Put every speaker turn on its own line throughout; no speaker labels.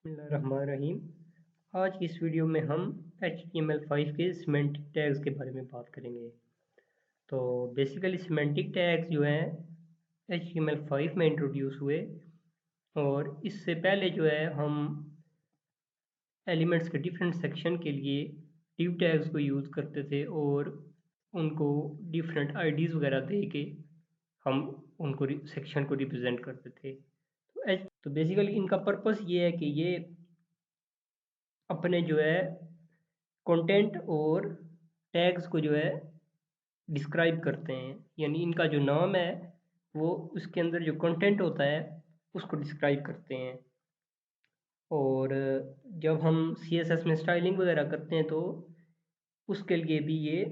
बिस्मिल्लाहिर्रहमानिर्रहीम। आज की इस वीडियो में हम HTML5 के सिमेंटिक टैग्स के बारे में बात करेंगे। तो बेसिकली सिमेंटिक टैग्स जो हैं HTML5 में इंट्रोड्यूस हुए और इससे पहले जो है हम एलिमेंट्स के डिफरेंट सेक्शन के लिए div टैग्स को यूज़ करते थे और उनको डिफरेंट आईडीज़ वगैरह दे के हम उनको सेक्शन को रिप्रेजेंट करते थे। तो बेसिकली इनका पर्पस ये है कि ये अपने जो है कंटेंट और टैग्स को जो है डिस्क्राइब करते हैं, यानी इनका जो नाम है वो उसके अंदर जो कंटेंट होता है उसको डिस्क्राइब करते हैं। और जब हम CSS में स्टाइलिंग वगैरह करते हैं तो उसके लिए भी ये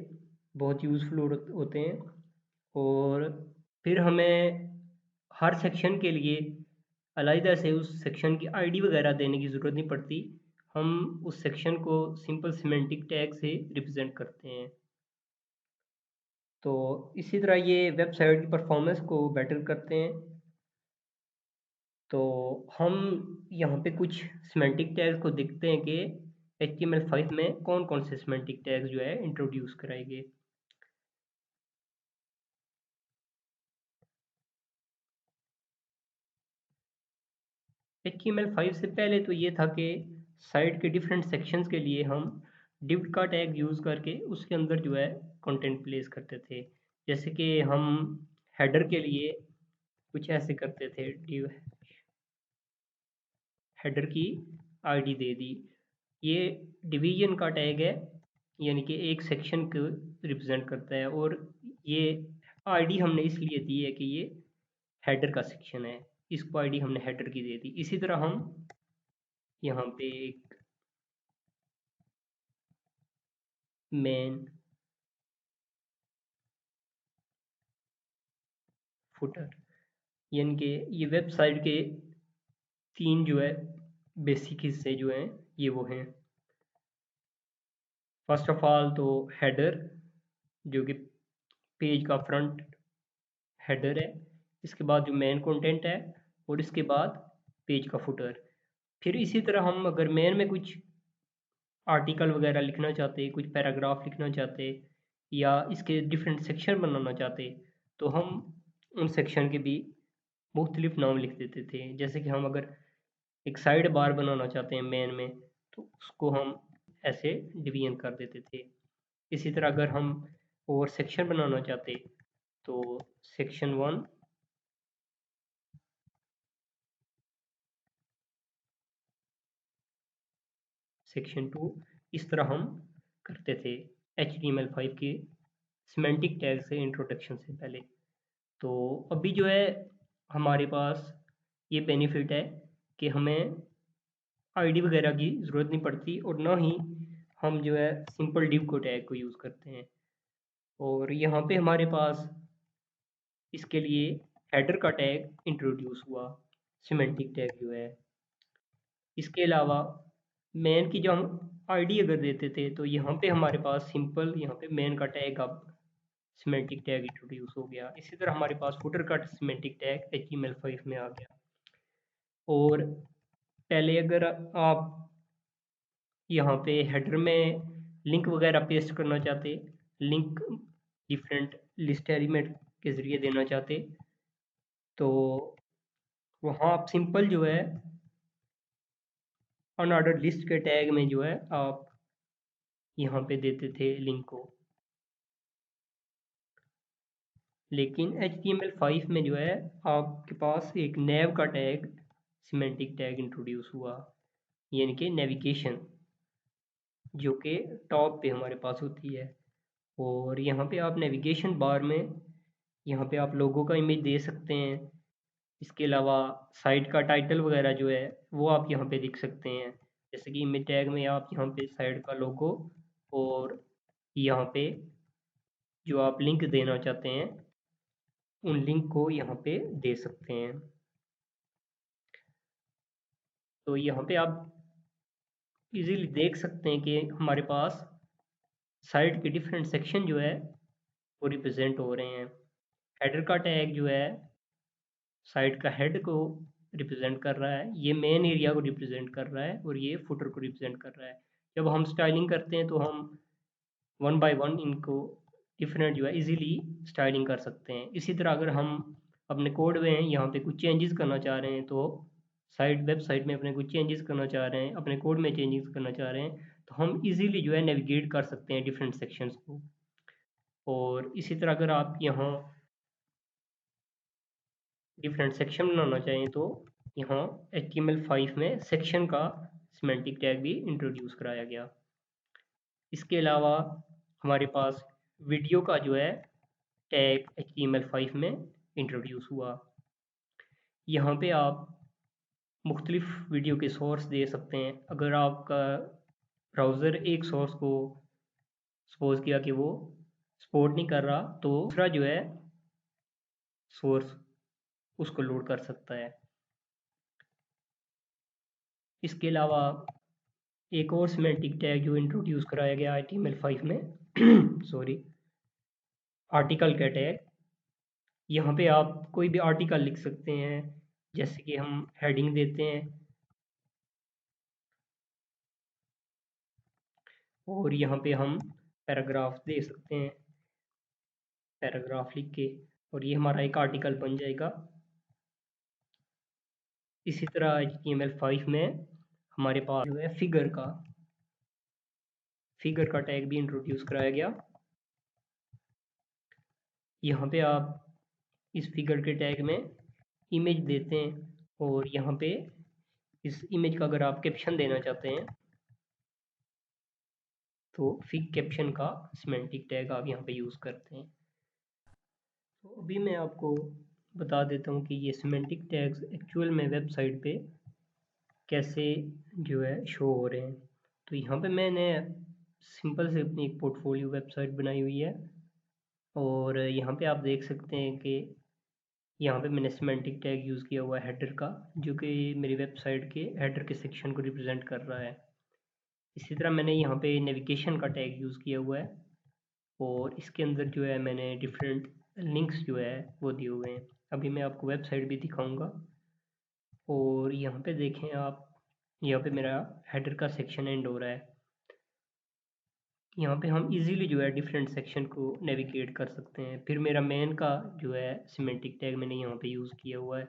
बहुत यूज़फुल होते हैं। और फिर हमें हर सेक्शन के लिए अलग से उस सेक्शन की आईडी वगैरह देने की ज़रूरत नहीं पड़ती। हम उस सेक्शन को सिंपल सिमेंटिक टैग से रिप्रेजेंट करते हैं। तो इसी तरह ये वेबसाइट की परफॉर्मेंस को बेटर करते हैं। तो हम यहाँ पे कुछ सिमेंटिक टैग्स को देखते हैं कि HTML5 में कौन कौन से सिमेंटिक टैग्स जो है इंट्रोड्यूस कराए गए। HTML5 से पहले तो ये था कि साइट के डिफरेंट सेक्शंस के लिए हम div का टैग यूज़ करके उसके अंदर जो है कंटेंट प्लेस करते थे। जैसे कि हम हेडर के लिए कुछ ऐसे करते थे, div हेडर की आईडी दे दी। ये डिवीजन का टैग है, यानी कि एक सेक्शन को रिप्रेजेंट करता है और ये आईडी हमने इसलिए दी है कि ये हेडर का सेक्शन है, इसको आईडी हमने हेडर की दे दी। इसी तरह हम यहाँ पे एक मेन फुटर, यानी कि ये वेबसाइट के 3 जो है बेसिक हिस्से जो हैं ये वो हैं। फर्स्ट ऑफ ऑल तो हेडर, जो कि पेज का फ्रंट हेडर है। इसके बाद जो मेन कंटेंट है और इसके बाद पेज का फुटर। फिर इसी तरह हम अगर मेन में कुछ आर्टिकल वगैरह लिखना चाहते, कुछ पैराग्राफ लिखना चाहते या इसके डिफरेंट सेक्शन बनाना चाहते, तो हम उन सेक्शन के भी मुख्तलिफ नाम लिख देते थे। जैसे कि हम अगर एक साइड बार बनाना चाहते हैं मेन में, तो उसको हम ऐसे डिवीजन कर देते थे। इसी तरह अगर हम और सेक्शन बनाना चाहते तो सेक्शन 1, सेक्शन 2, इस तरह हम करते थे HTML5 के सिमेंटिक टैग से इंट्रोडक्शन से पहले। तो अभी जो है हमारे पास ये बेनिफिट है कि हमें आईडी वगैरह की ज़रूरत नहीं पड़ती और ना ही हम जो है सिंपल div को टैग को यूज़ करते हैं। और यहाँ पे हमारे पास इसके लिए हेडर का टैग इंट्रोड्यूस हुआ, सिमेंटिक टैग जो है। इसके अलावा मेन की जो हम आईडी अगर देते थे तो यहाँ पे हमारे पास सिंपल यहाँ पे मेन का टैग अब सिमेंटिक टैग इंट्रोड्यूस हो गया। इसी तरह हमारे पास फुटर का सिमेंटिक टैग HTML5 में आ गया। और पहले अगर आप यहाँ पे हेडर में लिंक वगैरह पेस्ट करना चाहते, लिंक डिफरेंट लिस्ट एलिमेंट के ज़रिए देना चाहते, तो वहाँ आप सिंपल जो है अनऑर्डर्ड लिस्ट के टैग में जो है आप यहाँ पे देते थे लिंक को। लेकिन HTML5 में जो है आपके पास एक नेव का टैग सिमेंटिक टैग इंट्रोड्यूस हुआ, यानी कि नेविगेशन, जो कि टॉप पे हमारे पास होती है। और यहाँ पे आप नेविगेशन बार में यहाँ पे आप लोगों का इमेज दे सकते हैं। इसके अलावा साइट का टाइटल वगैरह जो है वो आप यहाँ पे लिख सकते हैं। जैसे कि इमेज टैग में आप यहाँ पे साइट का लोगो और यहाँ पे जो आप लिंक देना चाहते हैं उन लिंक को यहाँ पे दे सकते हैं। तो यहाँ पे आप इजीली देख सकते हैं कि हमारे पास साइट के डिफरेंट सेक्शन जो है वो रिप्रेजेंट हो रहे हैं। हेडर का टैग जो है साइट का हेड को रिप्रेजेंट कर रहा है, ये मेन एरिया को रिप्रेजेंट कर रहा है और ये फुटर को रिप्रेजेंट कर रहा है। जब हम स्टाइलिंग करते हैं तो हम वन बाय वन इनको डिफरेंट जो है इजीली स्टाइलिंग कर सकते हैं। इसी तरह अगर हम अपने कोड में यहाँ पे कुछ चेंजेस करना चाह रहे हैं, तो वेबसाइट में अपने कुछ चेंजेस करना चाह रहे हैं, अपने कोड में चेंजेस करना चाह रहे हैं, तो हम इजीली जो है नेविगेट कर सकते हैं डिफरेंट सेक्शंस को। और इसी तरह अगर आप यहाँ डिफरेंट सेक्शन बनाना चाहें तो यहाँ HTML5 में सेक्शन का सिमेंटिक टैग भी इंट्रोड्यूस कराया गया। इसके अलावा हमारे पास वीडियो का जो है टैग HTML5 में इंट्रोड्यूस हुआ। यहाँ पे आप मुख्तलिफ वीडियो के सोर्स दे सकते हैं। अगर आपका ब्राउज़र एक सोर्स को सपोज किया कि वो सपोर्ट नहीं कर रहा, तो दूसरा जो है सोर्स उसको लोड कर सकता है। इसके अलावा एक और सिमेंटिक टैग जो इंट्रोड्यूस कराया गया HTML5 में सॉरी, आर्टिकल का टैग। यहाँ पे आप कोई भी आर्टिकल लिख सकते हैं, जैसे कि हम हेडिंग देते हैं और यहाँ पे हम पैराग्राफ दे सकते हैं, पैराग्राफ लिख के, और ये हमारा एक आर्टिकल बन जाएगा। इसी तरह HTML5 में हमारे पास जो है फिगर का टैग भी इंट्रोड्यूस कराया गया। यहाँ पे आप इस फिगर के टैग में इमेज देते हैं और यहाँ पे इस इमेज का अगर आप कैप्शन देना चाहते हैं तो फिग कैप्शन का सिमेंटिक टैग आप यहाँ पे यूज़ करते हैं। तो अभी मैं आपको बता देता हूँ कि ये सिमेंटिक टैग्स एक्चुअल में वेबसाइट पे कैसे जो है शो हो रहे हैं। तो यहाँ पे मैंने सिंपल से अपनी एक पोर्टफोलियो वेबसाइट बनाई हुई है और यहाँ पे आप देख सकते हैं कि यहाँ पे मैंने सिमेंटिक टैग यूज़ किया हुआ है हेडर का, जो कि मेरी वेबसाइट के हेडर के सेक्शन को रिप्रेजेंट कर रहा है। इसी तरह मैंने यहाँ पे नेविगेशन का टैग यूज़ किया हुआ है और इसके अंदर जो है मैंने डिफरेंट लिंक्स जो है वो दिए हुए हैं। अभी मैं आपको वेबसाइट भी दिखाऊंगा और यहाँ पे देखें आप, यहाँ पे मेरा हेडर का सेक्शन एंड हो रहा है। यहाँ पे हम इजीली जो है डिफरेंट सेक्शन को नेविगेट कर सकते हैं। फिर मेरा मेन का जो है सिमेंटिक टैग मैंने यहाँ पे यूज़ किया हुआ है।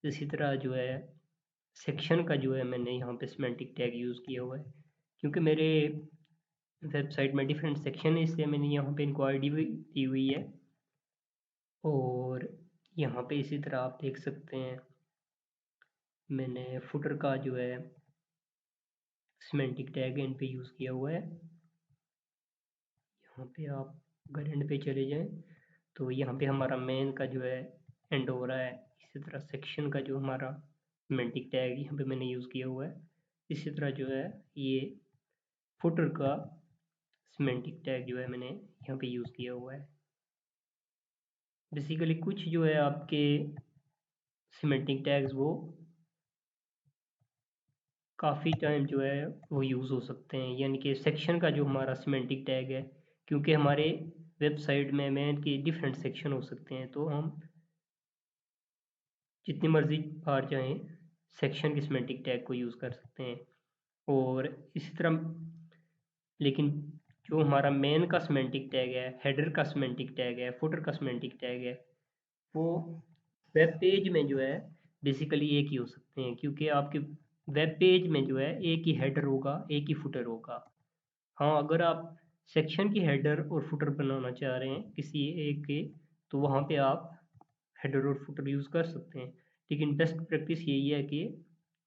इसी तरह जो है सेक्शन का जो है मैंने यहाँ पे सिमेंटिक टैग यूज़ किया हुआ है, क्योंकि मेरे वेबसाइट में डिफरेंट सेक्शन है, इसलिए मैंने यहाँ पे इनको आईडी भी दी हुई है। और यहाँ पे इसी तरह आप देख सकते हैं मैंने फुटर का जो है सिमेंटिक टैग इन पे यूज़ किया हुआ है। यहाँ पे आप अगर एंड पे चले जाएं तो यहाँ पे हमारा मेन का जो है एंड हो रहा है। इसी तरह सेक्शन का जो हमारा सिमेंटिक टैग यहाँ पे मैंने यूज़ किया हुआ है। इसी तरह जो है ये फुटर का सिमेंटिक टैग जो है मैंने यहाँ पे यूज़ किया हुआ है। बेसिकली कुछ जो है आपके सिमेंटिक टैग्स वो काफ़ी टाइम जो है वो यूज़ हो सकते हैं, यानी कि सेक्शन का जो हमारा सिमेंटिक टैग है, क्योंकि हमारे वेबसाइट में मेन के डिफरेंट सेक्शन हो सकते हैं, तो हम जितनी मर्ज़ी बार चाहें सेक्शन के सिमेंटिक टैग को यूज़ कर सकते हैं। और इसी तरह लेकिन जो हमारा मेन का सिमेंटिक टैग है, हेडर का सिमेंटिक टैग है, फुटर का सिमेंटिक टैग है, वो वेब पेज में जो है बेसिकली एक ही हो सकते हैं, क्योंकि आपके वेब पेज में जो है एक ही हेडर होगा, एक ही फुटर होगा। हाँ, अगर आप सेक्शन की हेडर और फुटर बनाना चाह रहे हैं किसी एक के, तो वहाँ पे आप हेडर और फुटर यूज़ कर सकते हैं। लेकिन बेस्ट प्रैक्टिस यही है कि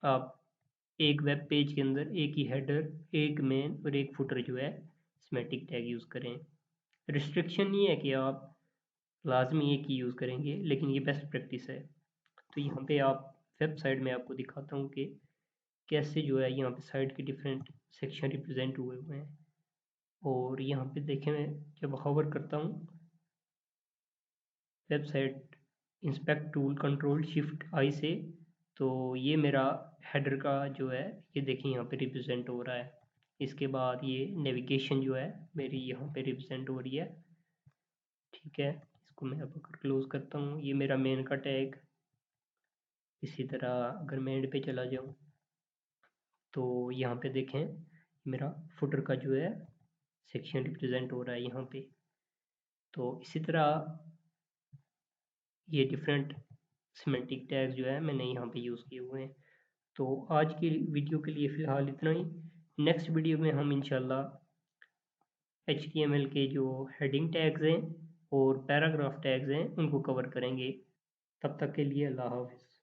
आप एक वेब पेज के अंदर एक ही हेडर, एक मेन और एक फुटर जो है सिमेंटिक टैग यूज़ करें। रिस्ट्रिक्शन नहीं है कि आप लाजमी एक ही यूज़ करेंगे, लेकिन ये बेस्ट प्रैक्टिस है। तो यहाँ पे आप वेबसाइट में आपको दिखाता हूँ कि कैसे जो है यहाँ पे साइट के डिफरेंट सेक्शन रिप्रेजेंट हुए हुए हैं। और यहाँ पे देखें, मैं जब होवर करता हूँ website inspect tool control shift I से, तो ये मेरा हेडर का जो है ये देखिए यहाँ पे रिप्रेजेंट हो रहा है। इसके बाद ये नेविगेशन जो है मेरी यहाँ पे रिप्रेजेंट हो रही है। ठीक है, इसको मैं अब अगर क्लोज करता हूँ, ये मेरा मेन का टैग, इसी तरह अगर मैं एंड पे चला जाऊँ तो यहाँ पे देखें मेरा फुटर का जो है सेक्शन रिप्रेजेंट हो रहा है यहाँ पे। तो इसी तरह ये डिफरेंट सिमेंटिक टैग जो है मैंने यहाँ पे यूज़ किए हुए हैं। तो आज की वीडियो के लिए फ़िलहाल इतना ही। नेक्स्ट वीडियो में हम इंशाल्लाह HTML के जो हेडिंग टैग्स हैं और पैराग्राफ टैग्स हैं उनको कवर करेंगे। तब तक के लिए अल्लाह हाफ़िज़।